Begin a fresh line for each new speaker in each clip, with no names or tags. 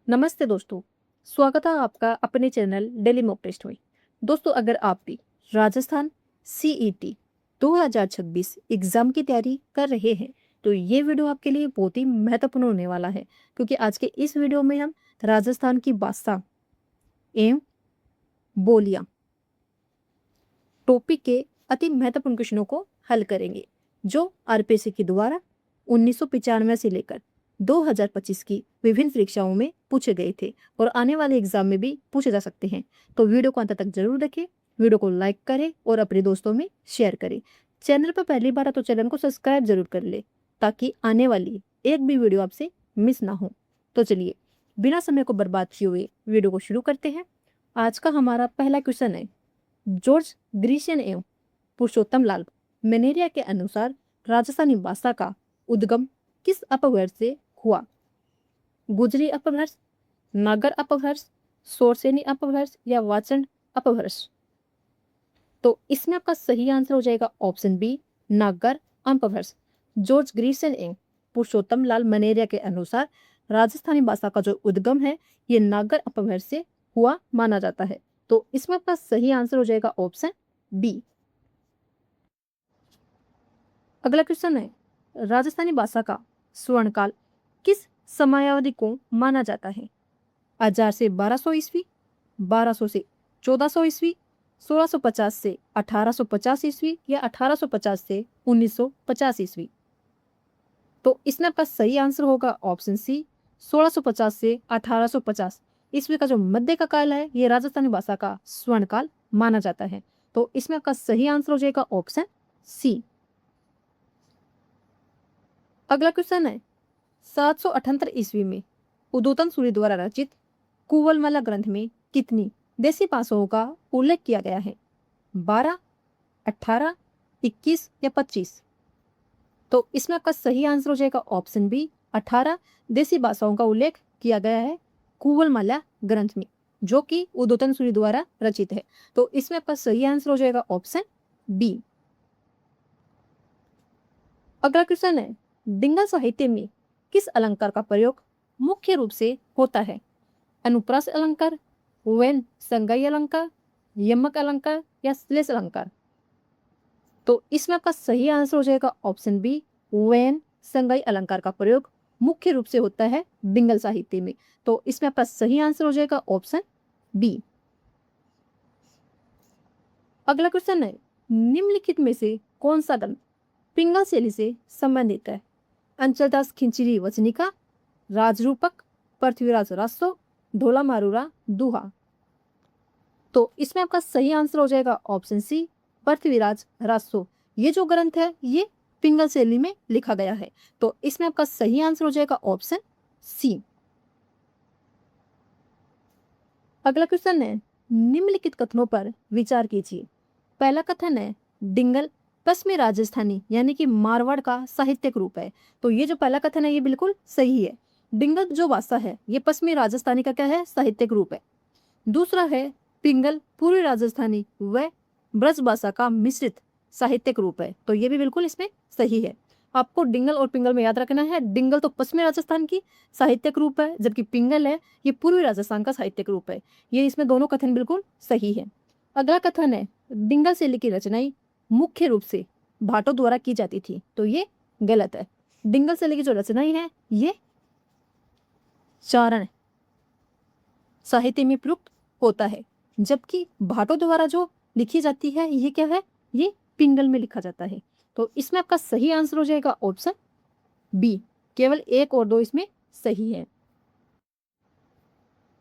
नमस्ते दोस्तों। स्वागत है आपका अपने चैनल डेली मॉक टेस्ट में। दोस्तों, अगर आप भी राजस्थान सीईटी 2026 एग्जाम की तैयारी कर रहे हैं तो ये वीडियो आपके लिए बहुत ही महत्वपूर्ण होने वाला है, क्योंकि आज के इस वीडियो में हम राजस्थान की भाषा एवं बोलियां टॉपिक के अति महत्वपूर्ण क्वेश्चनों को हल करेंगे, जो आरपीएससी के द्वारा 1995 से लेकर 2025 की विभिन्न परीक्षाओं में पूछे गए थे और आने वाले एग्जाम में भी पूछे जा सकते हैं। तो वीडियो को अंत तक जरूर देखें, वीडियो को लाइक करें और अपने दोस्तों में शेयर करें। चैनल पर पहली बार है तो चैनल को सब्सक्राइब जरूर कर ले, ताकि आने वाली एक भी वीडियो आपसे मिस ना हो। तो चलिए बिना समय को बर्बाद किए हुए वीडियो को शुरू करते हैं। आज का हमारा पहला क्वेश्चन है, जॉर्ज ग्रीशियन एवं पुरुषोत्तम लाल मनेरिया के अनुसार राजस्थानी भाषा का उद्गम किस अपभ्रंश से हुआ? गुजरी अपभ्रंश, नागर अपभ्रंश, सोरसेनी अपभ्रंश या वाचन अपभ्रंश? तो इसमें आपका सही आंसर हो जाएगा ऑप्शन बी, नागर अपभ्रंश। जॉर्ज ग्रीशियन एवं पुरुषोत्तम लाल मनेरिया के अनुसार राजस्थानी भाषा का जो उद्गम है ये नागर अपभ्रंश से हुआ माना जाता है। तो इसमें आपका सही आंसर हो जाएगा ऑप्शन बी। अगला क्वेश्चन है, राजस्थानी भाषा का स्वर्णकाल किस समयावधि को माना जाता है? 1000 से 1200 ईस्वी, 1200 से 1400 ईस्वी, 1650 से 1850 ईस्वी या 1850 से 1950 ईस्वी? तो इसमें आपका सही आंसर होगा ऑप्शन सी, 1650 से 1850 ईस्वी का जो मध्य का काल है ये राजस्थानी भाषा का स्वर्णकाल माना जाता है। तो इसमें आपका सही आंसर हो जाएगा ऑप्शन सी। अगला क्वेश्चन है, 778 ईस्वी में उद्योतन सूरी द्वारा रचित कुवलमाला ग्रंथ में कितनी देसी भाषाओं का उल्लेख किया गया है? 12, 18, 21 या 25? तो इसमें आपका सही आंसर हो जाएगा ऑप्शन बी, 18 देसी भाषाओं का उल्लेख किया गया है कुवलमाला ग्रंथ में, जो कि उद्योतन सूरी द्वारा रचित है। तो इसमें आपका सही आंसर हो जाएगा ऑप्शन बी। अगला क्वेश्चन है, डिंगल साहित्य में किस अलंकार का प्रयोग मुख्य रूप से होता है? अनुप्रास अलंकार, वेन संगाई अलंकार, यमक अलंकार या श्लेष अलंकार? तो इसमें आपका सही आंसर हो जाएगा ऑप्शन बी, वेन संगाई अलंकार का प्रयोग मुख्य रूप से होता है डिंगल साहित्य में। तो इसमें आपका सही आंसर हो जाएगा ऑप्शन बी। अगला क्वेश्चन है, निम्नलिखित में से कौन सा ग्रंथ पिंगल शैली से संबंधित है? अंचलदास खिंचरी वचनिका, राजरूपक, पृथ्वीराज रासो, ढोला मारूरा दुहा? तो इसमें आपका सही आंसर हो जाएगा ऑप्शन सी, पृथ्वीराज रासो। ये जो ग्रंथ है ये पिंगल शैली में लिखा गया है। तो इसमें आपका सही आंसर हो जाएगा ऑप्शन सी। अगला क्वेश्चन है, निम्नलिखित कथनों पर विचार कीजिए। पहला कथन है, डिंगल पश्चिमी राजस्थानी यानी कि मारवाड़ का साहित्यिक रूप है। तो ये जो पहला कथन है ये बिल्कुल सही है। डिंगल जो भाषा है ये पश्चिमी राजस्थानी का क्या है? साहित्यिक रूप है। दूसरा है, पिंगल पूर्वी राजस्थानी व ब्रज भाषा का मिश्रित साहित्यिक रूप है। तो ये भी बिल्कुल इसमें सही है। आपको डिंगल और पिंगल में याद रखना है, डिंगल तो पश्चिमी राजस्थान की साहित्यिक रूप है, जबकि पिंगल है ये पूर्वी राजस्थान का साहित्यिक रूप है। ये इसमें दोनों कथन बिल्कुल सही है। अगला कथन है, डिंगल शैली की रचनाएं मुख्य रूप से भाटों द्वारा की जाती थी। तो ये गलत है। डिंगल शैली की जो रचनाएं हैं ये चारण साहित्य में प्रयुक्त होता है, जबकि भाटों द्वारा जो लिखी जाती है ये क्या है? ये पिंगल में लिखा जाता है। तो इसमें आपका सही आंसर हो जाएगा ऑप्शन बी। केवल 1 और 2 इसमें सही है।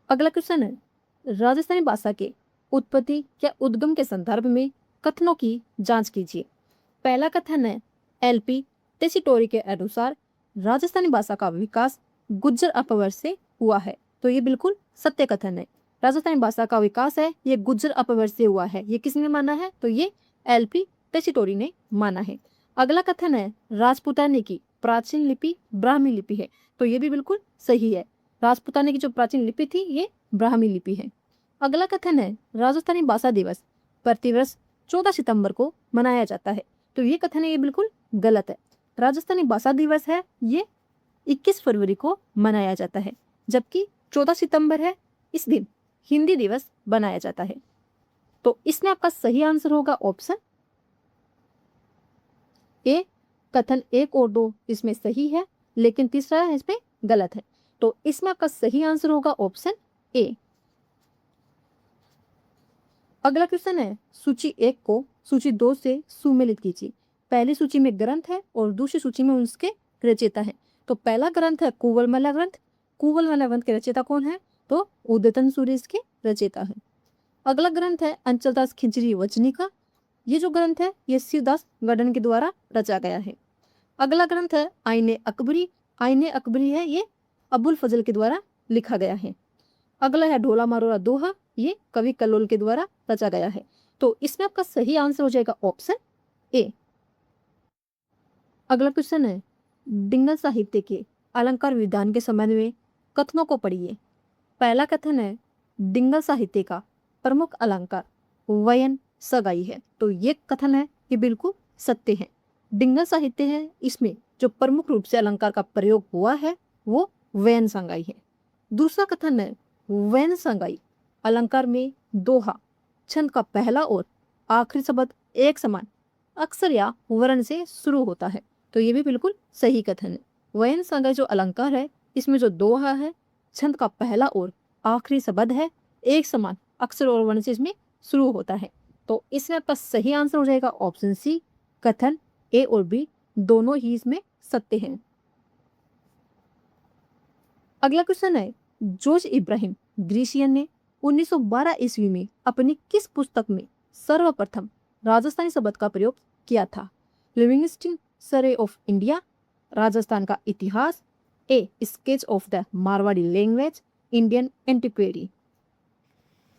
अगला क्वेश्चन है, राजस्थानी भाषा के उत्पत्ति या उद्गम के संदर्भ में कथनों की जांच कीजिए। पहला कथन है, एलपी टेसीटोरी के अनुसार राजस्थानी भाषा का विकास गुज्जर अपभ्रंश से हुआ है। तो ये बिल्कुल सत्य कथन है। राजस्थानी भाषा का विकास है ये गुज्जर अपभ्रंश से हुआ है। ये किसने माना है? तो ये एलपी टेसीटोरी ने माना है। अगला कथन है, राजपूताने की प्राचीन लिपि ब्राह्मी लिपि है। तो ये भी बिल्कुल सही है। राजपूताने की जो प्राचीन लिपि थी ये ब्राह्मी लिपि है। अगला कथन है, राजस्थानी भाषा दिवस प्रतिवर्ष 14 सितंबर को मनाया जाता है। तो ये कथन है ये बिल्कुल गलत है। राजस्थानी भाषा दिवस है ये 21 फरवरी को मनाया जाता है, जबकि 14 सितंबर है, इस दिन हिंदी दिवस बनाया जाता है। तो इसमें आपका सही आंसर होगा ऑप्शन ए। कथन 1 और 2 इसमें सही है, लेकिन तीसरा है इसमें गलत है। तो इसमें आपका सही आंसर होगा ऑप्शन ए। अगला क्वेश्चन है, सूची 1 को सूची 2 से सुमेलित कीजिए। पहली सूची में ग्रंथ है और दूसरी सूची में उसके रचयिता है। तो पहला ग्रंथ है कुवलमाला ग्रंथ। कुवलमाला ग्रंथ के रचयिता कौन है? तो उद्यतन सूर्य इसके रचयिता है। अगला ग्रंथ है अंचलदास खिंचरी वचनी का। ये जो ग्रंथ है ये शिवदास गढ़न के द्वारा रचा गया है। अगला ग्रंथ है आईने अकबरी। आईने अकबरी है ये अबुल फजल के द्वारा लिखा गया है। अगला है ढोला मारोरा दोहा, ये कवि कल्लोल के द्वारा रचा गया है। तो इसमें आपका सही आंसर हो जाएगा ऑप्शन ए। अगला क्वेश्चन है, डिंगल साहित्य के अलंकार विधान के संबंध में कथनों को पढ़िए। पहला कथन है, डिंगल साहित्य का प्रमुख अलंकार वयन सगाई है। तो ये कथन है ये बिल्कुल सत्य है। डिंगल साहित्य है, इसमें जो प्रमुख रूप से अलंकार का प्रयोग हुआ है वो वयन संगाई है। दूसरा कथन है, वयन संगाई अलंकार में दोहा छंद का पहला और आखिरी शब्द एक समान अक्षर या वर्ण से शुरू होता है। तो ये भी बिल्कुल सही कथन है। वयन संगाई जो अलंकार है इसमें जो दोहा है छंद का पहला और आखिरी शब्द है एक समान अक्षर और वर्ण से इसमें शुरू होता है। तो इसमें आपका सही आंसर हो जाएगा ऑप्शन सी। कथन ए और बी दोनों ही इसमें सत्य हैं। अगला क्वेश्चन है, जॉर्ज इब्राहिम ग्रीशियन ने 1912 ईस्वी में अपनी किस पुस्तक में सर्वप्रथम राजस्थानी शब्द का प्रयोग किया था? Livingston survey of India, Rajasthan का इतिहास, a sketch of the Marwari language, Indian antiquary.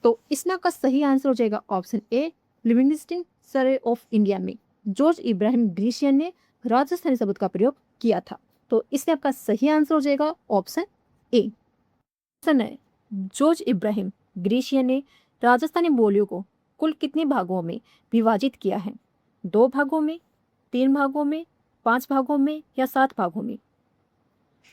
तो इसमें आपका सही आंसर हो जाएगा option A. Livingston survey of India में जॉर्ज इब्राहिम ग्रीशियन ने राजस्थानी शब्द का प्रयोग किया था। तो इसमें आपका सही आंसर हो जाएगा ऑप्शन ए। क्वेश्चन है, जॉर्ज इब्राहिम ग्रीशियन ने राजस्थानी बोलियों को कुल कितने भागों में विभाजित किया है? 2 भागों में, 3 भागों में, 5 भागों में या 7 भागों में?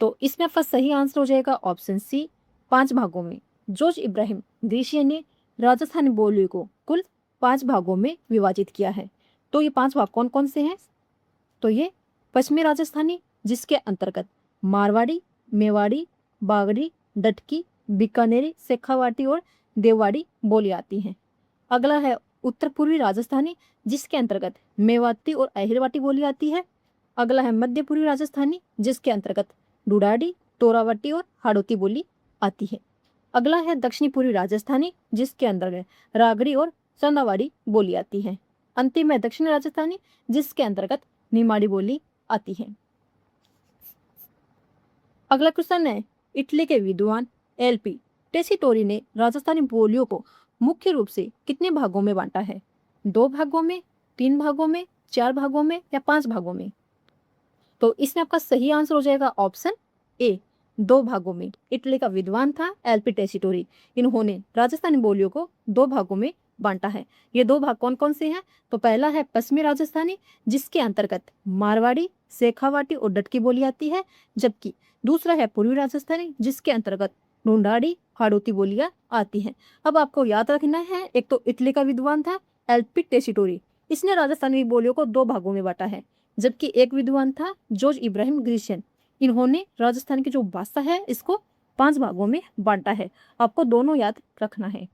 तो इसमें आपका सही आंसर हो जाएगा ऑप्शन सी 5 भागों में। जॉर्ज इब्राहिम ग्रीशियन ने राजस्थानी बोलियों को कुल 5 भागों में विभाजित किया है। तो ये 5 भाग कौन कौन से हैं? तो ये पश्चिमी राजस्थानी जिसके अंतर्गत मारवाड़ी, मेवाड़ी, बागड़ी, डटकी, बीकानेरी, शेखावाटी और देववाड़ी बोली आती हैं। अगला है उत्तर पूर्वी राजस्थानी जिसके अंतर्गत मेवाती और अहिरवाटी बोली आती है। अगला है मध्य पूर्वी राजस्थानी जिसके अंतर्गत डुडाडी, तोरावटी और हाड़ौती बोली आती है। अगला है दक्षिणी पूर्वी राजस्थानी जिसके अंतर्गत रागड़ी और चंदावाड़ी बोली आती है। अंतिम है दक्षिणी राजस्थानी जिसके अंतर्गत निमाड़ी बोली आती है। अगला क्वेश्चन है, इटली के विद्वान एलपी टेसीटोरी ने राजस्थानी बोलियों को मुख्य रूप से कितने भागों में बांटा है? 2 भागों में, 3 भागों में, 4 भागों में या 5 भागों में? तो इसमें आपका सही आंसर हो जाएगा ऑप्शन ए 2 भागों में। इटली का विद्वान था एलपी टेसीटोरी, इन्होंने राजस्थानी बोलियों को 2 भागों में बांटा है। ये 2 भाग कौन कौन से हैं? तो पहला है पश्चिमी राजस्थानी जिसके अंतर्गत मारवाड़ी, शेखावाटी और डटकी बोली आती है, जबकि दूसरा है पूर्वी राजस्थानी जिसके अंतर्गत ढूंढाड़ी, हाड़ौती बोलियां आती हैं। अब आपको याद रखना है, एक तो इटली का विद्वान था एलपी टेसीटोरी, इसने राजस्थानी बोलियों को 2 भागों में बांटा है, जबकि एक विद्वान था जॉर्ज इब्राहिम ग्रीशियन, इन्होंने राजस्थान की जो भाषा है इसको 5 भागों में बांटा है। आपको दोनों याद रखना है।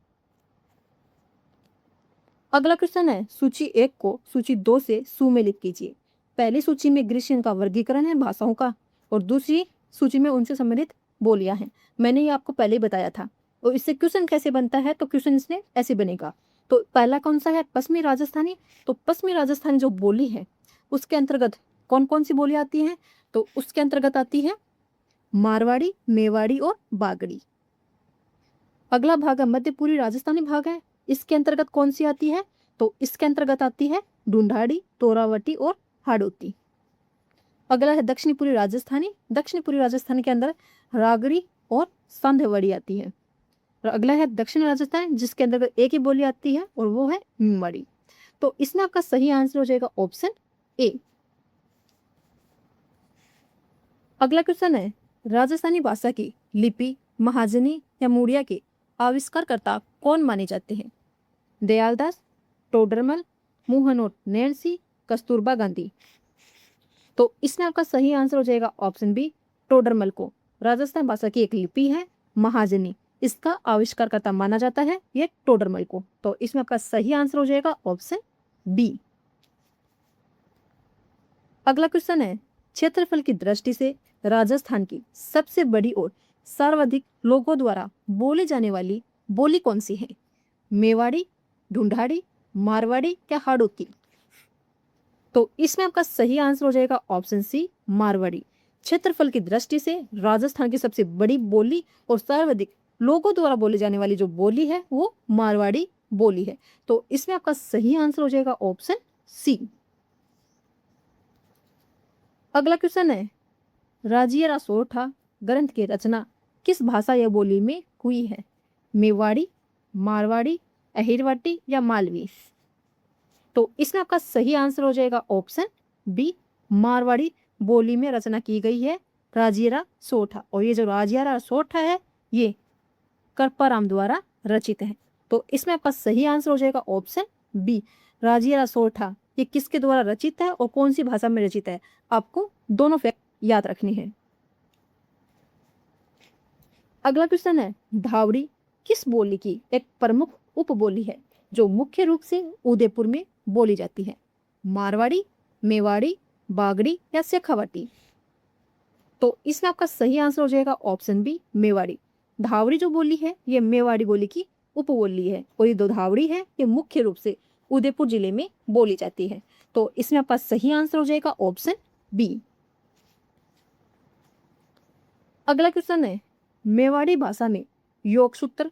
अगला क्वेश्चन है, सूची 1 को सूची 2 से सुमेलित कीजिए। पहली सूची में ग्रीशियन का वर्गीकरण है भाषाओं का और दूसरी सूची में उनसे संबंधित बोलियां हैं। मैंने ये आपको पहले ही बताया था। और इससे क्वेश्चन कैसे बनता है? तो क्वेश्चन इसमें ऐसे बनेगा। तो पहला कौन सा है? पश्चिमी राजस्थानी। तो पश्चिमी राजस्थानी जो बोली है उसके अंतर्गत कौन कौन सी बोली आती हैं? तो उसके अंतर्गत आती है मारवाड़ी, मेवाड़ी और बागड़ी। अगला भाग है मध्य पूर्वी राजस्थानी भाग है, इसके अंतर्गत कौन सी आती है? तो इसके अंतर्गत आती है ढूंढाड़ी, तोरावटी और हाड़ौती। अगला है दक्षिणी पूर्वी राजस्थानी। दक्षिणी पूर्वी राजस्थान के अंदर रागड़ी और सांधेवाड़ी आती है। और अगला है दक्षिण राजस्थान जिसके अंतर्गत एक ही बोली आती है और वो है निमाड़ी। तो इसमें आपका सही आंसर हो जाएगा ऑप्शन ए। अगला क्वेश्चन है, राजस्थानी भाषा की लिपि महाजनी या मूड़िया के आविष्कारकर्ता कौन माने जाते हैं? दयालदास, टोडरमल, मोहनोट नैन्सी, कस्तूरबा गांधी। तो इसमें आपका सही आंसर हो जाएगा ऑप्शन बी, टोडरमल को। राजस्थान भाषा की एक लिपि है महाजनी, इसका आविष्कारकर्ता माना जाता है ये टोडरमल को। तो इसमें आपका सही आंसर हो जाएगा ऑप्शन बी। अगला क्वेश्चन है, क्षेत्रफल की दृष्टि से राजस्थान की सबसे बड़ी और सर्वाधिक लोगों द्वारा बोली जाने वाली बोली कौन सी है? मेवाड़ी, ढूंढाड़ी, मारवाड़ी या हाड़ौती? तो इसमें आपका सही आंसर हो जाएगा ऑप्शन सी, मारवाड़ी। क्षेत्रफल की दृष्टि से राजस्थान की सबसे बड़ी बोली और सर्वाधिक लोगों द्वारा बोली जाने वाली जो बोली है वो मारवाड़ी बोली है। तो इसमें आपका सही आंसर हो जाएगा ऑप्शन सी। अगला क्वेश्चन है, राजिया सोरठा ग्रंथ की रचना किस भाषा या बोली में हुई है? मेवाड़ी, मारवाड़ी, अहिरवाटी या मालवी? तो इसमें आपका सही आंसर हो जाएगा ऑप्शन बी, मारवाड़ी बोली में रचना की गई है राजिया सोरठा। और ये जो राजिया सोरठा है ये करपाराम द्वारा रचित है। तो इसमें आपका सही आंसर हो जाएगा ऑप्शन बी, राजिया सोरठा। ये किसके द्वारा रचित है और कौन सी भाषा में रचित है? आपको दोनों फैक्ट याद रखनी है। अगला क्वेश्चन है, धावड़ी किस बोली की एक प्रमुख उपबोली है जो मुख्य रूप से उदयपुर में बोली जाती है? मारवाड़ी, मेवाड़ी, बागड़ी या शेखावाटी? तो इसमें आपका सही आंसर हो जाएगा ऑप्शन बी, मेवाड़ी। धावड़ी जो बोली है ये मेवाड़ी बोली की उपबोली है और ये जो धावड़ी है ये मुख्य रूप से उदयपुर जिले में बोली जाती है। तो इसमें आपका सही आंसर हो जाएगा ऑप्शन बी। अगला क्वेश्चन है, मेवाड़ी भाषा में योग सूत्र,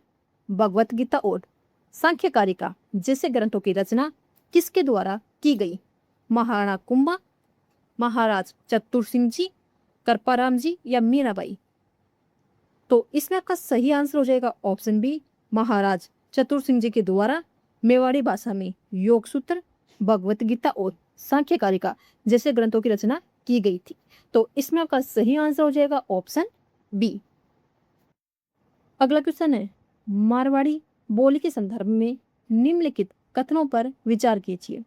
भगवत गीता और सांख्य कारिका जैसे ग्रंथों की रचना किसके द्वारा की गई? महाराणा कुंभा, महाराज चतुर सिंह जी, करपाराम जी या मीराबाई? तो इसमें आपका सही आंसर हो जाएगा ऑप्शन बी, महाराज चतुर सिंह जी के द्वारा मेवाड़ी भाषा में योग सूत्र, भगवत गीता और सांख्य कारिका जैसे ग्रंथों की रचना की गई थी। तो इसमें आपका सही आंसर हो जाएगा ऑप्शन बी। अगला क्वेश्चन है, मारवाड़ी बोली के संदर्भ में निम्नलिखित कथनों पर विचार कीजिए।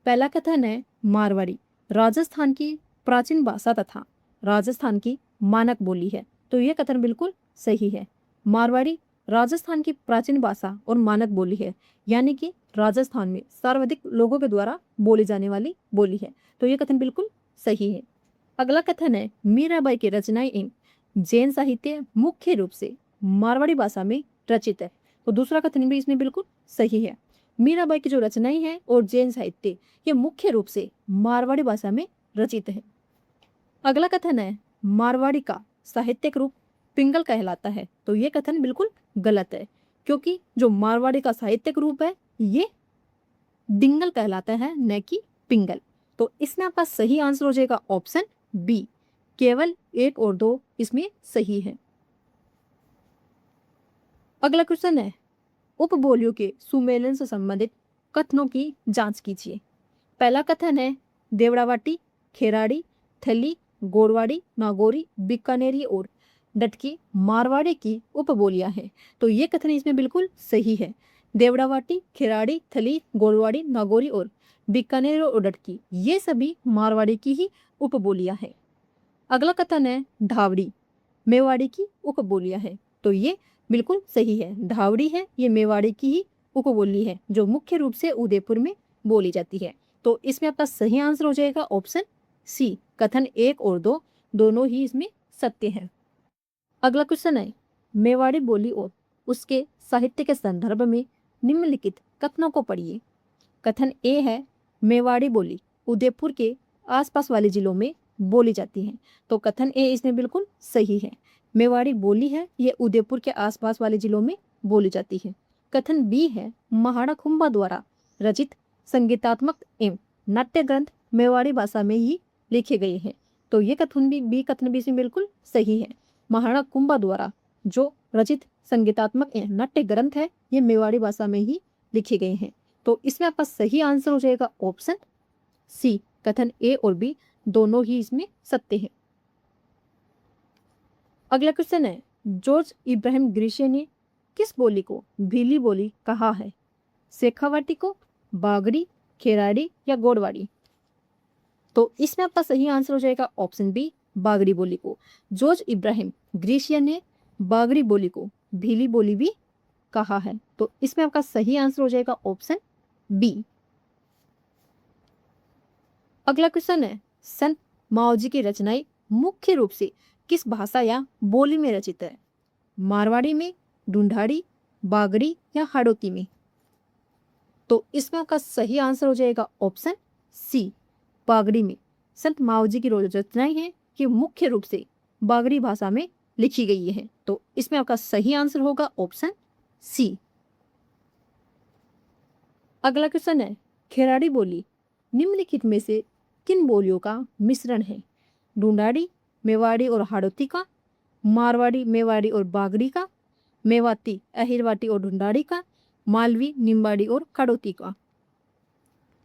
पहला कथन है, मारवाड़ी राजस्थान की प्राचीन भाषा तथा राजस्थान की मानक बोली है। तो यह कथन बिल्कुल सही है। मारवाड़ी राजस्थान की प्राचीन भाषा और मानक बोली है, यानी कि राजस्थान में सर्वाधिक लोगों के द्वारा बोली जाने वाली बोली है। तो यह कथन बिल्कुल सही है। अगला कथन है, मीराबाई की रचनाएं एवं जैन साहित्य मुख्य रूप से मारवाड़ी भाषा में रचित है। तो दूसरा कथन भी इसमें बिल्कुल सही है। मीराबाई की जो रचनाएं हैं और जैन साहित्य ये मुख्य रूप से मारवाड़ी भाषा में रचित है। अगला कथन है, मारवाड़ी का साहित्यिक रूप पिंगल कहलाता है। तो ये कथन बिल्कुल गलत है, क्योंकि जो मारवाड़ी का साहित्यिक रूप है ये डिंगल कहलाता है, न कि पिंगल। तो इसमें आपका सही आंसर हो जाएगा ऑप्शन बी, केवल 1 और 2 इसमें सही है। अगला क्वेश्चन है, उपबोलियों के सुमेलन से संबंधित कथनों की जांच कीजिए। पहला कथन है, देवड़ावाटी, खेराड़ी, थली, गोरवाड़ी, नागौरी, बीकानेरी और डटकी मारवाड़ी की उपबोलियां हैं। तो ये कथन इसमें बिल्कुल सही है। देवड़ावाटी, खेराड़ी, थली, गोरवाड़ी, नागौरी और बीकानेरी और डटकी ये सभी मारवाड़ी की ही उपबोलियां हैं। अगला कथन है, धावड़ी मेवाड़ी की उपबोलियां हैं। तो ये बिल्कुल सही है। धावड़ी है ये मेवाड़ी की ही उपबोली है जो मुख्य रूप से उदयपुर में बोली जाती है। तो इसमें आपका सही आंसर हो जाएगा ऑप्शन सी, कथन 1 और 2 दोनों ही इसमें सत्य हैं। अगला क्वेश्चन है, मेवाड़ी बोली और उसके साहित्य के संदर्भ में निम्नलिखित कथनों को पढ़िए। कथन ए है, मेवाड़ी बोली उदयपुर के आसपास वाले जिलों में बोली जाती है। तो कथन ए इसमें बिल्कुल सही है। मेवाड़ी बोली है ये उदयपुर के आसपास वाले जिलों में बोली जाती है। कथन बी है, महाराणा कुंभा द्वारा रचित संगीतात्मक एवं नाट्य ग्रंथ मेवाड़ी भाषा में ही लिखे गए हैं। तो ये कथन भी इसमें बिल्कुल सही है। महाराणा कुंभा द्वारा जो रचित संगीतात्मक एवं नाट्य ग्रंथ है ये मेवाड़ी भाषा में ही लिखे गए हैं। तो इसमें आपका सही आंसर हो जाएगा ऑप्शन सी, कथन ए और बी दोनों ही इसमें सत्य है। अगला क्वेश्चन है, जॉर्ज इब्राहिम ग्रीशिया ने किस बोली को भीली बोली कहा है? शेखावाटी को, बागड़ी, खेराड़ी या गोडवाड़ी? तो इसमें आपका सही आंसर हो जाएगा ऑप्शन बी, बागड़ी बोली को। जॉर्ज इब्राहिम ग्रीशिया ने बागड़ी बोली को भीली बोली भी कहा है। तो इसमें आपका सही आंसर हो जाएगा ऑप्शन बी। अगला क्वेश्चन है, संत माओजी की रचनाएं मुख्य रूप से किस भाषा या बोली में रचित है? मारवाड़ी में, ढूंढाड़ी, बागड़ी या हाड़ौती में? तो इसमें आपका सही आंसर हो जाएगा ऑप्शन सी, बागड़ी में। संत माओजी की रचनाएं हैं कि मुख्य रूप से बागड़ी भाषा में लिखी गई है। तो इसमें आपका सही आंसर होगा ऑप्शन सी। अगला क्वेश्चन है, खेराड़ी बोली निम्नलिखित में से किन बोलियों का मिश्रण है? ढूंढाड़ी, मेवाड़ी और हाड़ौती का, मारवाड़ी, मेवाड़ी और बागड़ी का, मेवाती, अहिरवाटी और ढूंढाड़ी का, मालवी, निम्बाड़ी और खड़ौती का?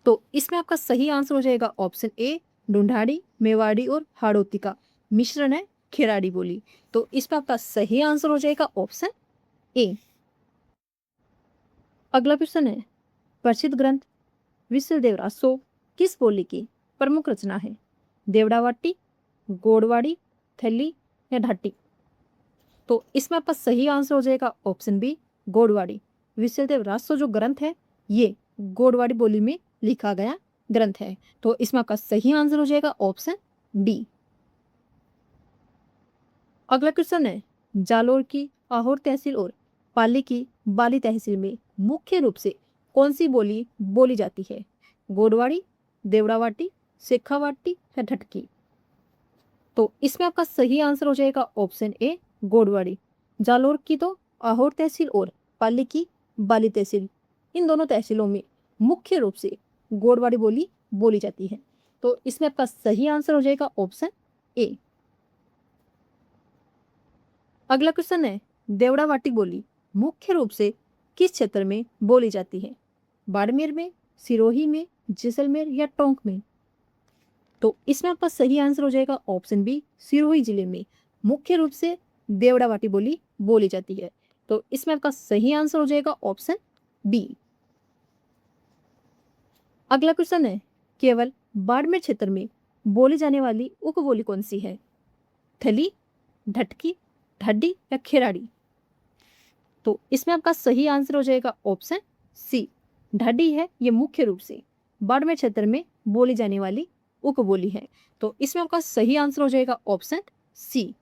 तो इसमें आपका सही आंसर हो जाएगा ऑप्शन ए, ढूंढाड़ी, मेवाड़ी और हाड़ौती का मिश्रण है खेराड़ी बोली। तो इसमें आपका सही आंसर हो जाएगा ऑप्शन ए। अगला क्वेश्चन है, प्रसिद्ध ग्रंथ विश्वदेव रासो किस बोली की प्रमुख रचना है? देवड़ावाटी, गोडवाड़ी, थैली या ढाटी? तो इसमें आपका सही आंसर हो जाएगा ऑप्शन बी, गोडवाड़ी। विश्वदेव रासो जो ग्रंथ है ये गोडवाड़ी बोली में लिखा गया ग्रंथ है। तो इसमें आपका सही आंसर हो जाएगा ऑप्शन डी। अगला क्वेश्चन है, जालोर की आहोर तहसील और पाली की बाली तहसील में मुख्य रूप से कौन सी बोली बोली जाती है? गोडवाड़ी, देवड़ावाटी, शेखावाटी या ढटकी? तो इसमें आपका सही आंसर हो जाएगा ऑप्शन ए, गोडवाड़ी। जालोर की तो आहोर तहसील और पाली की बाली तहसील, इन दोनों तहसीलों में मुख्य रूप से गोडवाड़ी बोली बोली जाती है। तो इसमें आपका सही आंसर हो जाएगा ऑप्शन ए। अगला क्वेश्चन है, देवड़ावाटी बोली मुख्य रूप से किस क्षेत्र में बोली जाती है? बाड़मेर में, सिरोही में, जैसलमेर या टोंक में? तो इसमें आपका सही आंसर हो जाएगा ऑप्शन बी, सिरोही जिले में मुख्य रूप से देवड़ावाटी बोली बोली जाती है। तो इसमें आपका सही आंसर हो जाएगा ऑप्शन बी। अगला क्वेश्चन है, केवल बाड़मेर क्षेत्र में बोली जाने वाली उपबोली कौन सी है? थली, ढटकी, ढड्डी या खेराड़ी? तो इसमें आपका सही आंसर हो जाएगा ऑप्शन सी, ढड्डी है ये मुख्य रूप से बाड़मेर क्षेत्र में बोली जाने वाली उपबोली है। तो इसमें आपका सही आंसर हो जाएगा ऑप्शन सी।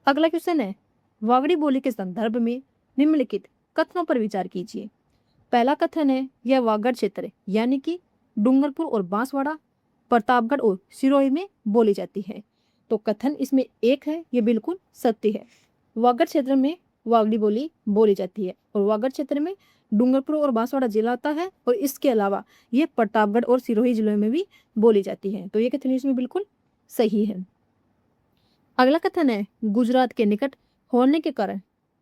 अगला क्वेश्चन है, वागड़ी बोली के संदर्भ में निम्नलिखित कथनों पर विचार कीजिए। पहला कथन है, यह वागड़ क्षेत्र यानी कि डूंगरपुर और बांसवाड़ा, प्रतापगढ़ और सिरोही में बोली जाती है। तो कथन इसमें एक है, ये बिल्कुल सत्य है। वागड़ क्षेत्र में वागड़ी बोली बोली जाती है और वागड़ क्षेत्र में डूंगरपुर और बांसवाड़ा जिला आता है और इसके अलावा ये प्रतापगढ़ और सिरोही जिलों में भी बोली जाती है। तो ये कथन इसमें बिल्कुल सही है। अगला कथन है, गुजरात के निकट होने के कारण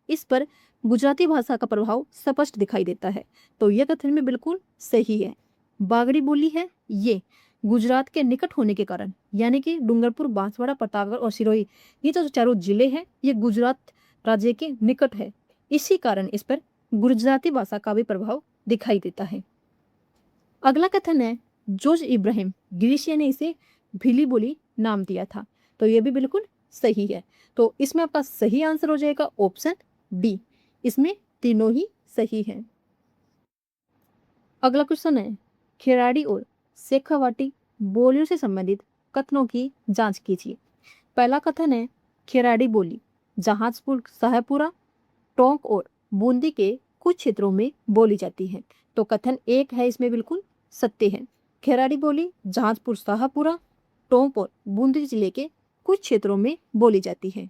इस पर गुजराती भाषा का प्रभाव स्पष्ट दिखाई देता है। तो यह कथन में बिल्कुल सही है। बागड़ी बोली है ये गुजरात के निकट होने के कारण, यानी कि डूंगरपुर, बांसवाड़ा, प्रतापगढ़ और सिरोही ये जो चारों जिले हैं ये गुजरात राज्य के निकट है, इसी कारण इस पर गुजराती भाषा का भी प्रभाव दिखाई देता है। अगला कथन है, जॉर्ज इब्राहिम ग्रीशिया ने इसे भीली बोली नाम दिया था। तो यह भी बिल्कुल सही है। तो इसमें आपका सही आंसर हो जाएगा ऑप्शन डी, इसमें तीनों ही सही हैं। अगला क्वेश्चन है, खेराड़ी और शेखावाटी बोलियों से संबंधित कथनों की जांच कीजिए। पहला कथन है, खेराड़ी बोली जहाजपुर, शाहपुरा, टोंक और बूंदी के कुछ क्षेत्रों में बोली जाती है। तो कथन एक है, इसमें बिल्कुल सत्य है। खेराड़ी बोली जहाजपुर, शाहपुरा, टोंक और बूंदी जिले के कुछ क्षेत्रों में बोली जाती है।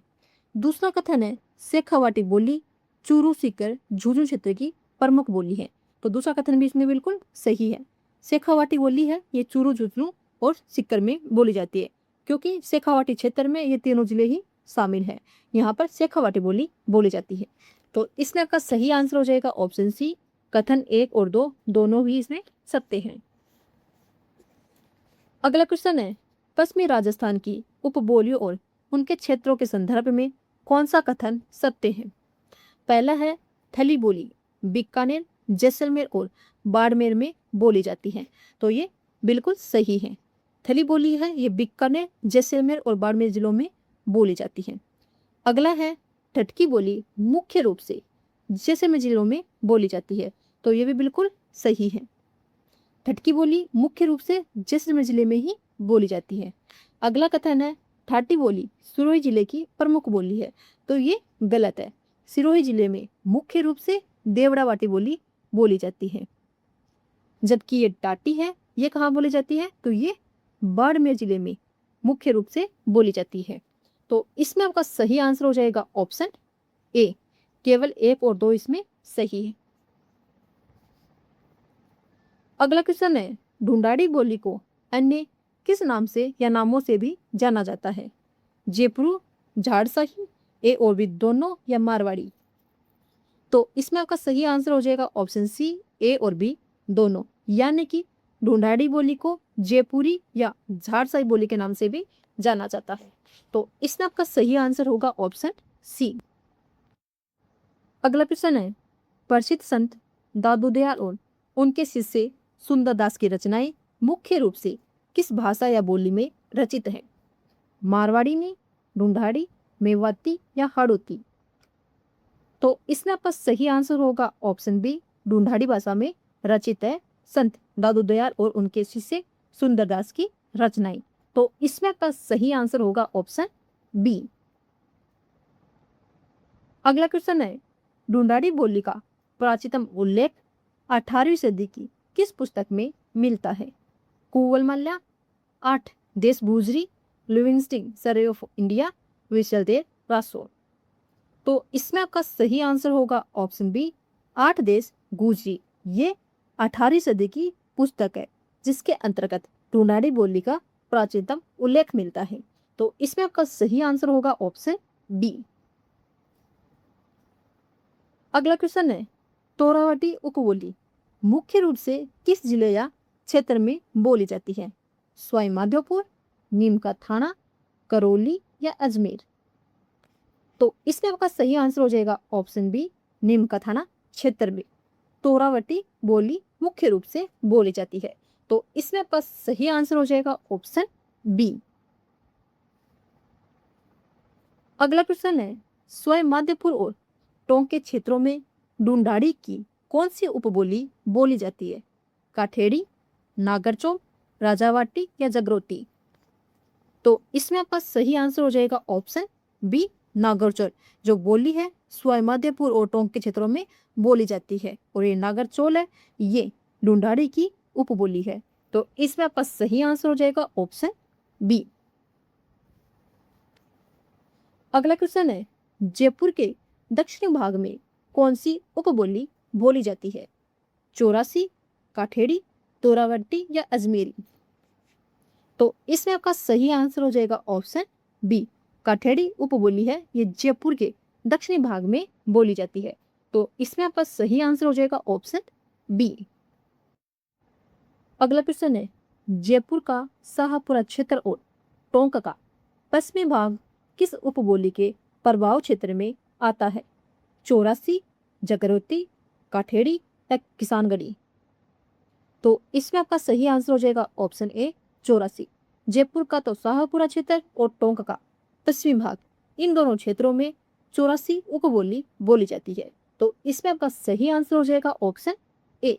दूसरा कथन है, शेखावाटी बोली चूरू, सीकर, झुंझुनू क्षेत्र की प्रमुख बोली है। तो दूसरा कथन भी इसमें बिल्कुल सही है। शेखावाटी बोली है ये चूरू, झुंझुनू और सीकर में बोली जाती है, क्योंकि शेखावाटी क्षेत्र में ये तीनों जिले ही शामिल है। यहाँ पर शेखावाटी बोली बोली जाती है। तो इसमें आपका सही आंसर हो जाएगा ऑप्शन सी, कथन 1 और 2 दोनों ही इसमें सत्य हैं। अगला क्वेश्चन है, पश्चिमी राजस्थान की उपबोलियों और उनके क्षेत्रों के संदर्भ में कौन सा कथन सत्य है? पहला है थली बोली बीकानेर, जैसलमेर और बाड़मेर में बोली जाती है। तो ये बिल्कुल सही है। थली बोली है ये बीकानेर, जैसलमेर और बाड़मेर जिलों में बोली जाती है। अगला है ठटकी बोली मुख्य रूप से जैसलमेर जिलों में बोली जाती है। तो ये भी बिल्कुल सही है। ठटकी बोली मुख्य रूप से जैसलमेर जिले में ही बोली जाती है। अगला कथन है ठाटी बोली सिरोही जिले की प्रमुख बोली है। तो ये गलत है। सिरोही जिले में मुख्य रूप से देवड़ावाटी बोली बोली जाती है, जबकि ये टाटी है ये कहाँ बोली जाती है? तो ये बाड़मेर जिले में मुख्य रूप से बोली जाती है। तो इसमें आपका सही आंसर हो जाएगा ऑप्शन ए। केवल 1 और 2 इसमें सही है। अगला क्वेश्चन है ढूंढाड़ी बोली को अन्य किस नाम से या नामों से भी जाना जाता है? जयपुरी, झाड़साही, ए और बी दोनों या मारवाड़ी? तो इसमें आपका सही आंसर हो जाएगा ऑप्शन सी, ए और बी दोनों। यानी कि ढूंढाड़ी बोली को जयपुरी या झाड़साही बोली के नाम से भी जाना जाता है। तो इसमें आपका सही आंसर होगा ऑप्शन सी। अगला प्रश्न है प्रसिद्ध संत दादू दयाल और उनके शिष्य सुंदरदास की रचनाएं मुख्य रूप से किस भाषा या बोली में रचित है? मारवाड़ी में, ढूंढाड़ी, मेवाती या हाड़ौती? तो इसमें आपका सही आंसर होगा ऑप्शन बी, ढूंढाड़ी भाषा में रचित है संत दादू दयाल और उनके शिष्य सुंदरदास की रचनाएं। तो इसमें आपका सही आंसर होगा ऑप्शन बी। अगला क्वेश्चन है ढूंढाड़ी बोली का प्राचीनतम उल्लेख 18वीं सदी की किस पुस्तक में मिलता है? कुंवल माल्या, 8 देश गुजरी, Livingstone survey of India, Visaldev रासौर? तो इसमें आपका सही आंसर होगा ऑप्शन बी, 8 देश गुजरी। ये 18वीं सदी की पुस्तक है जिसके अंतर्गत ढूंढाड़ी बोली का प्राचीनतम उल्लेख मिलता है। तो इसमें आपका सही आंसर होगा ऑप्शन बी। अगला क्वेश्चन है तोरावटी उपबोली मुख्य रूप से किस जिले या क्षेत्र में बोली जाती है? सवाई माधोपुर, नीम का थाना, करौली या अजमेर? तो इसमें आपका सही आंसर हो जाएगा ऑप्शन बी, नीम का थाना क्षेत्र में तोरावटी बोली मुख्य रूप से बोली जाती है। तो इसमें आपका सही आंसर हो जाएगा ऑप्शन बी। अगला प्रश्न है स्वयं माधोपुर और टोंक के क्षेत्रों में ढूंढाड़ी की कौन सी उपबोली बोली जाती है? काठेड़ी, नागरचौल, राजावाटी या जगरोटी? तो इसमें आपका सही आंसर हो जाएगा ऑप्शन बी, नागरचौल, जो बोली है स्वयं माधोपुर और टोंक के क्षेत्रों में बोली जाती है। और ये नागरचौल है ये ढूंढाड़ी की उपबोली है। तो इसमें आपका सही आंसर हो जाएगा ऑप्शन बी। अगला क्वेश्चन है जयपुर के दक्षिणी भाग में कौन सी उपबोली बोली जाती है? चौरासी, काठेड़ी, तोरावटी या अजमेरी? तो इसमें आपका सही आंसर हो जाएगा ऑप्शन बी, काठेड़ी उपबोली है ये जयपुर के दक्षिणी भाग में बोली जाती है। तो इसमें आपका सही आंसर हो जाएगा ऑप्शन बी। अगला प्रश्न है जयपुर का शाहपुरा क्षेत्र और टोंक का पश्चिमी भाग किस उपबोली के प्रभाव क्षेत्र में आता है? चौरासी, जगरोती, काठेड़ी या किसानगढ़ी? तो इसमें आपका सही आंसर हो जाएगा ऑप्शन ए, चौरासी। जयपुर का तो शाहपुरा क्षेत्र और टोंक का पश्चिमी भाग इन दोनों क्षेत्रों में चौरासी उपबोली बोली जाती है। तो इसमें आपका सही आंसर हो जाएगा ऑप्शन ए।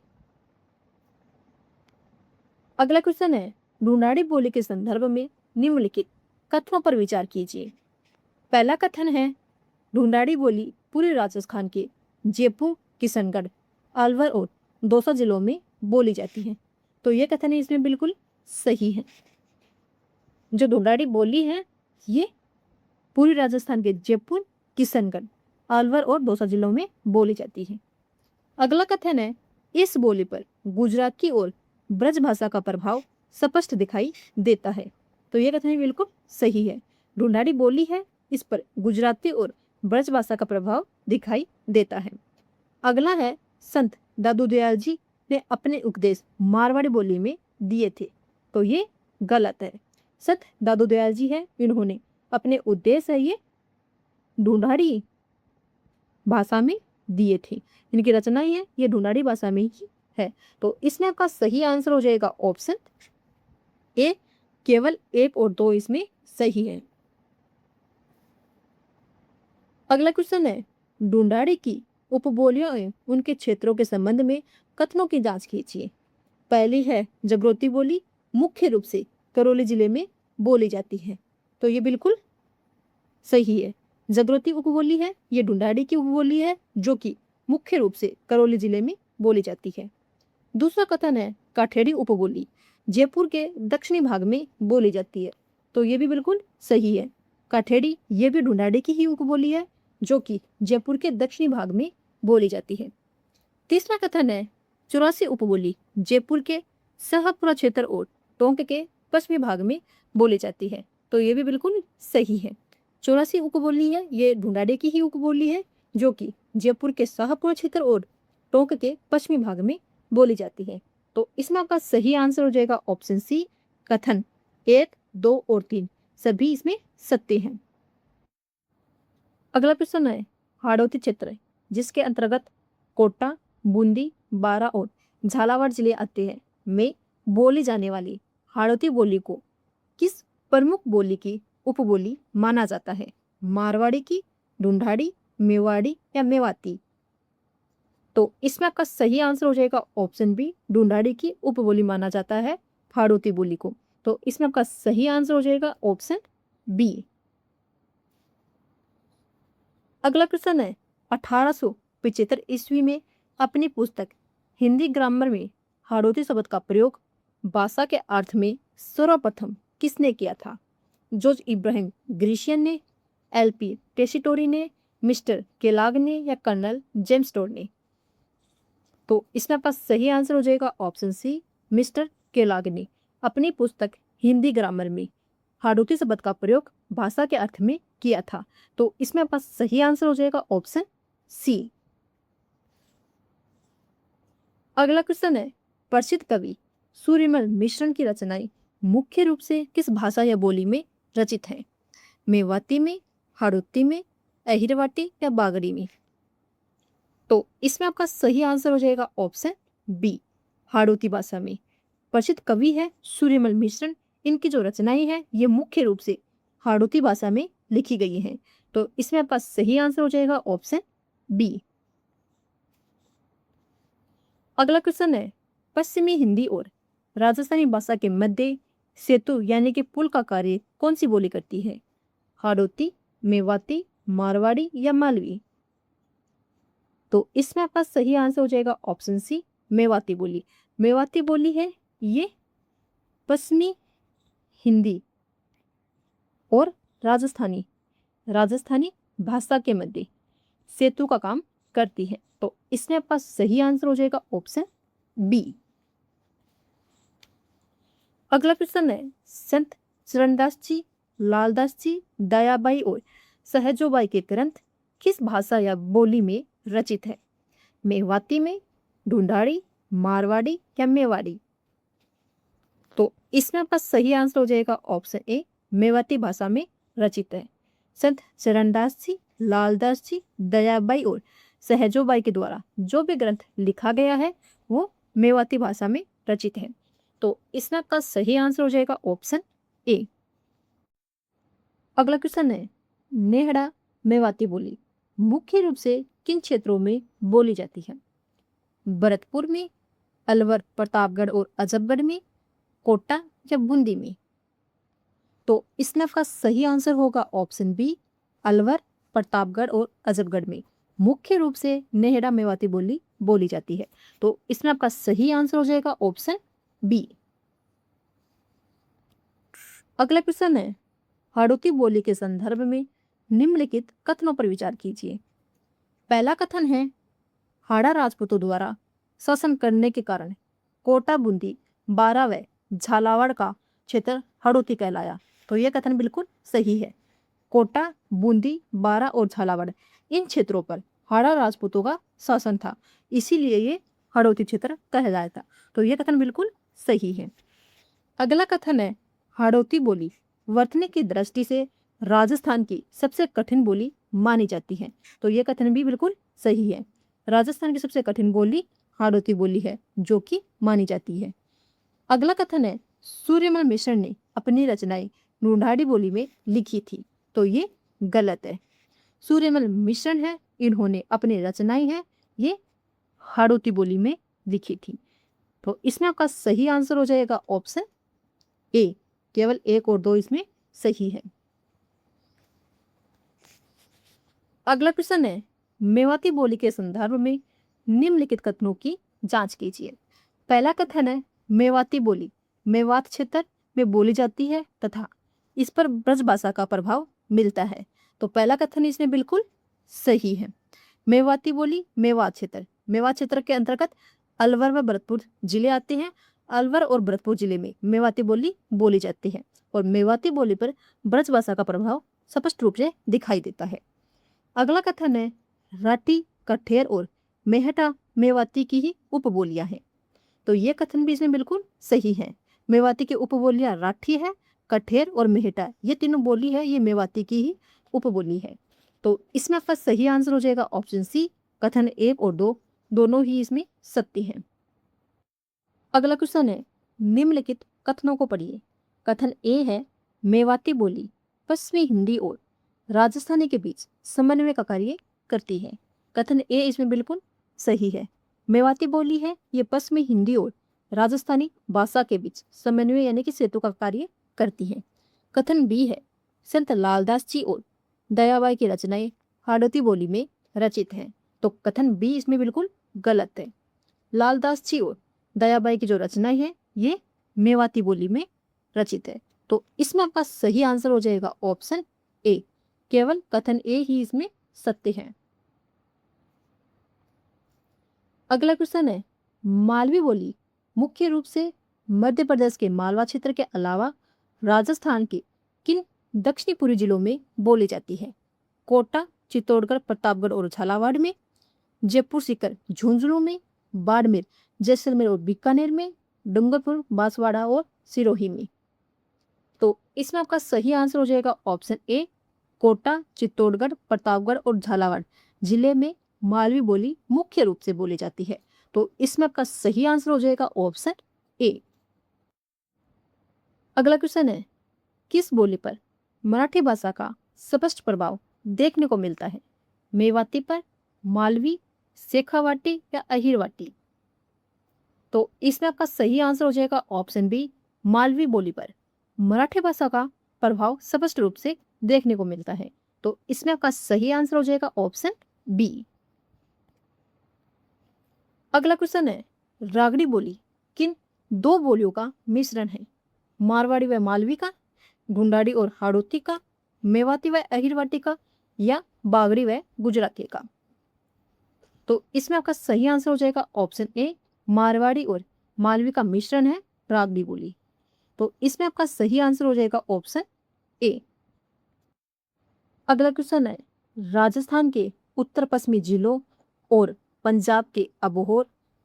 अगला क्वेश्चन है ढूंढाड़ी बोली के संदर्भ में निम्नलिखित कथनों पर विचार कीजिए। पहला कथन है ढूंढाड़ी बोली पूरे राजस्थान के जयपुर, किशनगढ़, अलवर और दौसा जिलों में बोली जाती है। तो यह कथन है इसमें बिल्कुल सही है। जो ढूंढाड़ी बोली है ये पूरी राजस्थान के जयपुर, किशनगढ़, अलवर और दौसा जिलों में बोली जाती है। अगला कथन है इस बोली पर गुजराती और ब्रज भाषा का प्रभाव स्पष्ट दिखाई देता है। तो यह कथन बिल्कुल सही है। ढूंढाड़ी बोली है इस पर गुजराती और ब्रज भाषा का प्रभाव दिखाई देता है। अगला है संत दादू दयाल जी ने अपने उपदेश मारवाड़ी बोली में दिए थे। तो ये गलत है। संत दादू दयाल जी है इन्होंने अपने उद्देश्य है ये ढूंढाड़ी भाषा में दिए थे। इनकी रचनाएं है ये ढूंढाड़ी भाषा में ही है। तो इसमें आपका सही आंसर हो जाएगा ऑप्शन ए, केवल 1 और 2 इसमें सही है। अगला क्वेश्चन है, ढूंढाड़ी की उपबोलियों एवं उनके क्षेत्रों के संबंध में कथनों की जांच कीजिए। पहली है जगरोती बोली, मुख्य रूप से करौली जिले में बोली जाती है। तो ये बिल्कुल सही है। जगरोती उपबोली है ये ढूंढाड़ी की उपबोली है जो कि मुख्य रूप से करौली जिले में बोली जाती है। दूसरा कथन है काठेड़ी उपबोली, जयपुर के दक्षिणी भाग में बोली जाती है। तो ये भी बिल्कुल सही है। काठेड़ी ये भी ढूंढाड़ी की ही उपबोली है जो कि जयपुर के दक्षिणी भाग में बोली जाती है। तीसरा कथन है चौरासी उपबोली, जयपुर के शाहपुरा क्षेत्र और टोंक के पश्चिमी भाग में बोली जाती है। तो ये भी बिल्कुल सही है। चौरासी उपबोली है ये ढूंढाड़ी की ही उपबोली है जो कि जयपुर के शाहपुरा क्षेत्र और टोंक के पश्चिमी भाग में बोली जाती है। तो इसमें आपका सही आंसर हो जाएगा ऑप्शन सी, कथन 1, 2 और 3 सभी इसमें सत्य हैं। अगला प्रश्न है हाड़ौती क्षेत्र जिसके अंतर्गत कोटा, बूंदी, बारा और झालावाड़ जिले आते हैं में बोली जाने वाली हाड़ौती बोली को किस प्रमुख बोली की उपबोली माना जाता है? मारवाड़ी की, ढूंढाड़ी, मेवाड़ी या मेवाती? तो इसमें आपका सही आंसर हो जाएगा ऑप्शन बी, ढूंढाड़ी की उपबोली माना जाता है हाड़ौती बोली को। तो इसमें आपका सही आंसर हो जाएगा ऑप्शन बी। अगला प्रश्न है 1875 ईस्वी में अपनी पुस्तक हिंदी ग्रामर में हाड़ौती शब्द का प्रयोग भाषा के अर्थ में सर्वप्रथम किसने किया था? जॉर्ज इब्राहिम ग्रीशियन ने, एलपी टेसिटोरी ने, मिस्टर केलाग ने या कर्नल जेम्स टोड ने? तो इसमें आपका सही आंसर हो जाएगा ऑप्शन सी, मिस्टर केलाग ने अपनी पुस्तक हिंदी ग्रामर में हाड़ौती शब्द का प्रयोग भाषा के अर्थ में किया था। तो इसमें आपका सही आंसर हो जाएगा ऑप्शन सी। अगला क्वेश्चन है प्रसिद्ध कवि सूर्यमल मिश्रण की रचनाएं मुख्य रूप से किस भाषा या बोली में रचित है? मेवाती में, हाड़ौती में, अहिरवाटी या बागड़ी में? तो इसमें आपका सही आंसर हो जाएगा ऑप्शन बी, हाड़ौती भाषा में। प्रसिद्ध कवि है सूर्यमल मिश्रण, इनकी जो रचनाएं हैं ये मुख्य रूप से हाड़ौती भाषा में लिखी गई हैं। तो इसमें आपका सही आंसर हो जाएगा ऑप्शन बी। अगला क्वेश्चन है पश्चिमी हिंदी और राजस्थानी भाषा के मध्य सेतु यानी कि पुल का कार्य कौन सी बोली करती है? हाड़ौती, मेवाती, मारवाड़ी या मालवी? तो इसमें आपका सही आंसर हो जाएगा ऑप्शन सी, मेवाती बोली। मेवाती बोली है ये पश्चिमी हिंदी और राजस्थानी भाषा के मध्य सेतु का काम करती है। तो इसमें आपका सही आंसर हो जाएगा ऑप्शन बी। अगला प्रश्न है संत चरणदास जी, लालदास जी, दयाबाई और सहजोबाई के ग्रंथ किस भाषा या बोली में रचित है? मेवाती में, ढूंढाड़ी, मारवाड़ी या मेवाड़ी? तो इसमें आपका सही आंसर हो जाएगा ऑप्शन ए, मेवाती भाषा में रचित है। संत चरणदास जी, लालदास जी, दयाबाई और सहजोबाई के द्वारा जो भी ग्रंथ लिखा गया है वो मेवाती भाषा में रचित है। तो इसमें आपका सही आंसर हो जाएगा ऑप्शन ए। अगला क्वेश्चन है नेहड़ा मेवाती बोली मुख्य रूप से किन क्षेत्रों में बोली जाती है? भरतपुर में, अलवर, प्रतापगढ़ और अजबगढ़ में, कोटा या बूंदी में? तो इसमें आपका सही आंसर होगा ऑप्शन बी, अलवर, प्रतापगढ़ और अजबगढ़ में मुख्य रूप से नेहड़ा मेवाती बोली बोली जाती है। तो इसमें आपका सही आंसर हो जाएगा ऑप्शन बी। अगला क्वेश्चन है हाड़ौती बोली के संदर्भ में निम्नलिखित कथनों पर विचार कीजिए। पहला कथन है हाड़ा राजपूतों द्वारा शासन करने के कारण कोटा, बूंदी, बारा व झालावाड़ का क्षेत्र हाड़ौती कहलाया। तो यह कथन बिल्कुल सही है। कोटा, बूंदी, बारा और झालावाड़ इन क्षेत्रों पर हाड़ा राजपूतों का शासन था, इसीलिए ये हाड़ौती क्षेत्र कहलाया था। तो यह कथन बिल्कुल सही है। अगला कथन है हाड़ौती बोली वर्तने की दृष्टि से राजस्थान की सबसे कठिन बोली मानी जाती है। तो ये कथन भी बिल्कुल सही है। राजस्थान की सबसे कठिन बोली हाड़ौती बोली है जो कि मानी जाती है। अगला कथन है सूर्यमल मिश्र ने अपनी रचनाएं ढूंढाड़ी बोली में लिखी थी। तो ये गलत है। सूर्यमल मिश्र है, इन्होंने अपनी रचनाएं हैं ये हाड़ौती बोली में लिखी थी। तो इसमें आपका सही आंसर हो जाएगा ऑप्शन ए। केवल 1 और 2 इसमें सही है। अगला प्रश्न है मेवाती बोली के संदर्भ में निम्नलिखित कथनों की जांच कीजिए। पहला कथन है मेवाती बोली मेवात क्षेत्र में बोली जाती है तथा इस पर ब्रज भाषा का प्रभाव मिलता है। तो पहला कथन इसमें बिल्कुल सही है। मेवाती बोली मेवात क्षेत्र के अंतर्गत अलवर व भरतपुर जिले आते हैं। अलवर और भरतपुर जिले में मेवाती बोली बोली जाती है और मेवाती बोली पर ब्रज भाषा का प्रभाव स्पष्ट रूप से दिखाई देता है। अगला कथन है राठी, कठेर और मेहटा मेवाती की ही उपबोलियां हैं। तो ये कथन भी इसमें बिल्कुल सही है। मेवाती की उपबोलियां राठी है, कठेर और मेहटा, ये तीनों बोली है ये मेवाती की ही उपबोली है। तो इसमें आपका सही आंसर हो जाएगा ऑप्शन सी। कथन 1 और 2 दोनों ही इसमें सत्य हैं। अगला क्वेश्चन है निम्नलिखित कथनों को पढ़िए। कथन ए है मेवाती बोली पश्चिमी हिंदी और राजस्थानी के बीच समन्वय का कार्य करती है। कथन ए इसमें बिल्कुल सही है। मेवाती बोली है ये पश्चिमी हिंदी और राजस्थानी भाषा के बीच समन्वय यानी कि सेतु का कार्य करती है। कथन बी है संत लालदास जी और दयाबाई की रचनाएं हाड़ौती बोली में रचित हैं। तो कथन बी इसमें बिल्कुल गलत है। लालदास जी और दयाबाई की जो रचनाएं हैं ये मेवाती बोली में रचित है। तो इसमें आपका सही आंसर हो जाएगा ऑप्शन ए। केवल कथन ए ही इसमें सत्य है। अगला क्वेश्चन है मालवी बोली मुख्य रूप से मध्य प्रदेश के मालवा क्षेत्र के अलावा राजस्थान के किन दक्षिणी पूर्वी जिलों में बोली जाती है? कोटा, चित्तौड़गढ़, प्रतापगढ़ और झालावाड़ में, जयपुर, सीकर, झुंझुनू में, बाड़मेर, जैसलमेर और बीकानेर में, डूंगरपुर, बांसवाड़ा और सिरोही में। तो इसमें आपका सही आंसर हो जाएगा ऑप्शन ए। कोटा, चित्तौड़गढ़, प्रतापगढ़ और झालावाड़ जिले में मालवी बोली मुख्य रूप से बोली जाती है। तो इसमें आपका सही आंसर हो जाएगा ऑप्शन ए। अगला क्वेश्चन है किस बोली पर मराठी भाषा का स्पष्ट प्रभाव देखने को मिलता है? मेवाती पर, मालवी, शेखावाटी या अहिरवाटी? तो इसमें आपका सही आंसर हो जाएगा ऑप्शन बी। मालवी बोली पर मराठी भाषा का प्रभाव स्पष्ट रूप से देखने को मिलता है। तो इसमें आपका सही आंसर हो जाएगा ऑप्शन बी। अगला क्वेश्चन है रागड़ी बोली किन 2 बोलियों का मिश्रण है? मारवाड़ी व मालवी का, ढूंढाड़ी और हाड़ौती का, मेवाती व अहिरवाटी का या बागड़ी व गुजराती का? तो इसमें आपका सही आंसर हो जाएगा ऑप्शन ए। मारवाड़ी और मालवी का मिश्रण है रागड़ी बोली। तो इसमें आपका सही आंसर हो जाएगा ऑप्शन ए। अगला क्वेश्चन है राजस्थान के उत्तर पश्चिमी जिलों और पंजाब के अबोहर,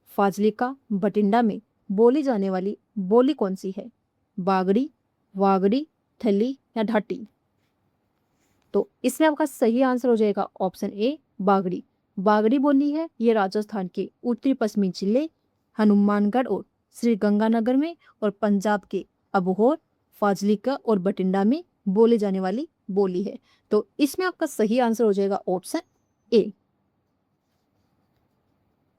फाजिल्का, बठिंडा में बोली जाने वाली बोली कौन सी है? बागड़ी, वागड़ी, थली या ढाटी? तो इसमें आपका सही आंसर हो जाएगा ऑप्शन ए। बागड़ी। बागड़ी बोली है ये राजस्थान के उत्तरी पश्चिमी जिले हनुमानगढ़ और श्री गंगानगर में और पंजाब के अबोहर, फाजिल्का और बठिंडा में बोले जाने वाली बोली है। तो इसमें आपका सही आंसर हो जाएगा ऑप्शन ए।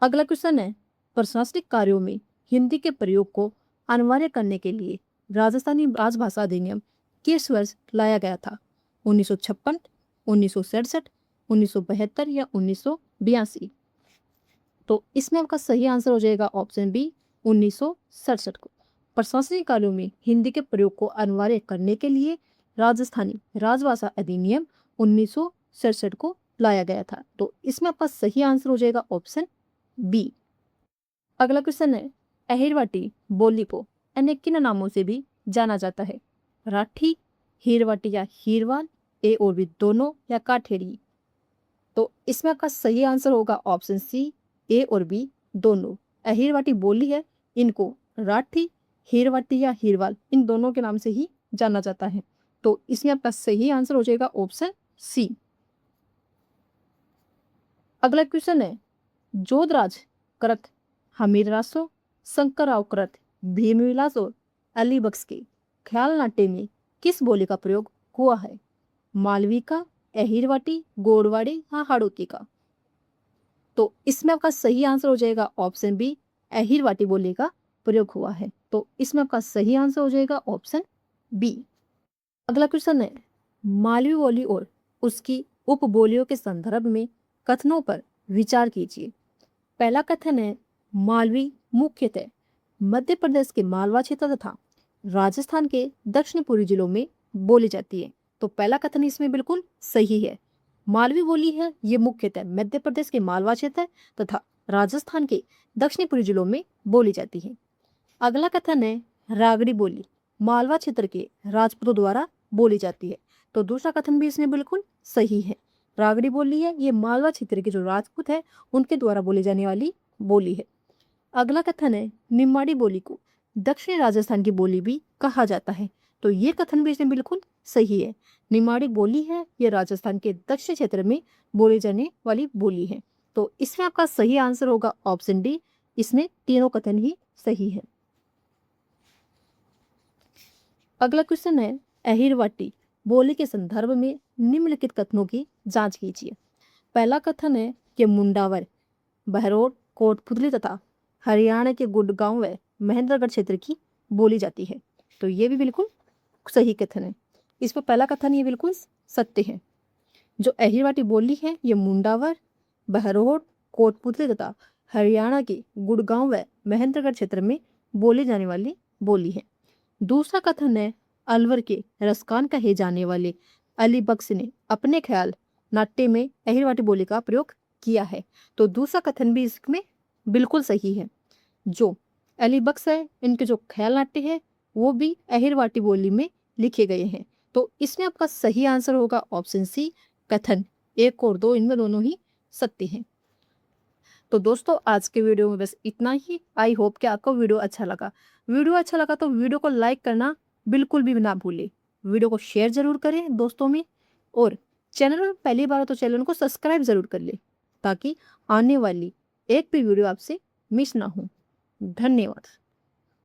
अगला क्वेश्चन है प्रशासनिक कार्यों में हिंदी के प्रयोग को अनिवार्य करने के लिए राजस्थानी राजभाषा अधिनियम किस वर्ष लाया गया था? 1956, 1967, 1972 या 1982? तो इसमें आपका सही आंसर हो जाएगा ऑप्शन बी 1967 को। प्रशासनिक कार्यों में हिंदी के प्रयोग को अनिवार्य करने के लिए राजस्थानी राजभाषा अधिनियम 1967 को लाया गया था। तो इसमें आपका सही आंसर हो जाएगा ऑप्शन बी। अगला क्वेश्चन है अहिरवाटी बोली को अन्य किन नामों से भी जाना जाता है? राठी, हीरवाटी या हीरवाल, ए और बी दोनों या काठेड़ी? तो इसमें आपका सही आंसर होगा ऑप्शन सी। ए और बी दोनों। अहिरवाटी बोली है इनको राठी, हीरवाटी या हीरवाल इन दोनों के नाम से ही जाना जाता है। तो इसमें आपका सही आंसर हो जाएगा ऑप्शन सी। अगला क्वेश्चन है, जोधराज कृत हमीररासो शंकरराव कृत भीमविलास और अलीबक्स के ख्याल नाट्य में किस बोली का प्रयोग हुआ है? मालविका, अहिरवाटी, गोड़वाड़ी या हाड़ौती का? तो इसमें आपका सही आंसर हो जाएगा ऑप्शन बी, अहिरवाटी बोली का प्रयोग हुआ है। तो इसमें आपका सही आंसर हो जाएगा ऑप्शन बी। अगला क्वेश्चन है, मालवी बोली और उसकी उपबोलियों के संदर्भ में कथनों पर विचार कीजिए। पहला कथन है, मालवी मुख्यतः मध्य प्रदेश के मालवा क्षेत्र तथा राजस्थान के दक्षिण पूर्वी जिलों में बोली जाती है। तो पहला कथन इसमें बिल्कुल सही है। मालवी बोली है ये मुख्यतः मध्य प्रदेश के मालवा क्षेत्र तथा राजस्थान के दक्षिण पूर्वी जिलों में बोली जाती है। अगला कथन है, रागड़ी बोली मालवा क्षेत्र के राजपूतों द्वारा बोली जाती है। तो दूसरा कथन भी इसमें बिल्कुल सही है। रागड़ी बोली है ये मालवा क्षेत्र के जो राजपूत है उनके द्वारा बोली जाने वाली बोली है। अगला कथन है, निम्माड़ी बोली को दक्षिणी राजस्थान की बोली भी कहा जाता है। तो ये कथन भी इसमें बिल्कुल सही है। निम्माड़ी बोली है ये राजस्थान के दक्षिण क्षेत्र में बोली जाने वाली बोली है। तो इसमें आपका सही आंसर होगा ऑप्शन डी, इसमें तीनों कथन ही सही है। अगला क्वेश्चन है, अहिरवाटी बोली के संदर्भ में निम्नलिखित कथनों की जांच कीजिए। पहला कथन है कि मुंडावर, बहरोड, कोटपुतली तथा हरियाणा के गुड़गांव व महेंद्रगढ़ क्षेत्र की बोली जाती है। तो ये भी बिल्कुल सही कथन है। इस पर पहला कथन ये बिल्कुल सत्य है। जो अहिरवाटी बोली है ये मुंडावर, बहरोड, कोटपुतली तथा हरियाणा के गुड़गांव व महेंद्रगढ़ क्षेत्र में बोली जाने वाली बोली है। दूसरा कथन है, अलवर के रसकान कहे जाने वाले अली बख्श ने अपने ख्याल नाट्य में अहिरवाटी बोली का प्रयोग किया है। तो दूसरा कथन भी इसमें बिल्कुल सही है। जो अली बख्श है इनके जो ख्याल नाट्य है वो भी अहिरवाटी बोली में लिखे गए हैं। तो इसमें आपका सही आंसर होगा ऑप्शन सी, कथन 1 और 2 इनमें दोनों ही सत्य हैं। तो दोस्तों आज के वीडियो में बस इतना ही। आई होप कि आपको वीडियो अच्छा लगा। वीडियो अच्छा लगा तो वीडियो को लाइक करना बिल्कुल भी ना भूलें। वीडियो को शेयर जरूर करें दोस्तों में, और चैनल में पहली बार हो तो चैनल को सब्सक्राइब जरूर कर लें ताकि आने वाली एक भी वीडियो आपसे मिस ना हो। धन्यवाद।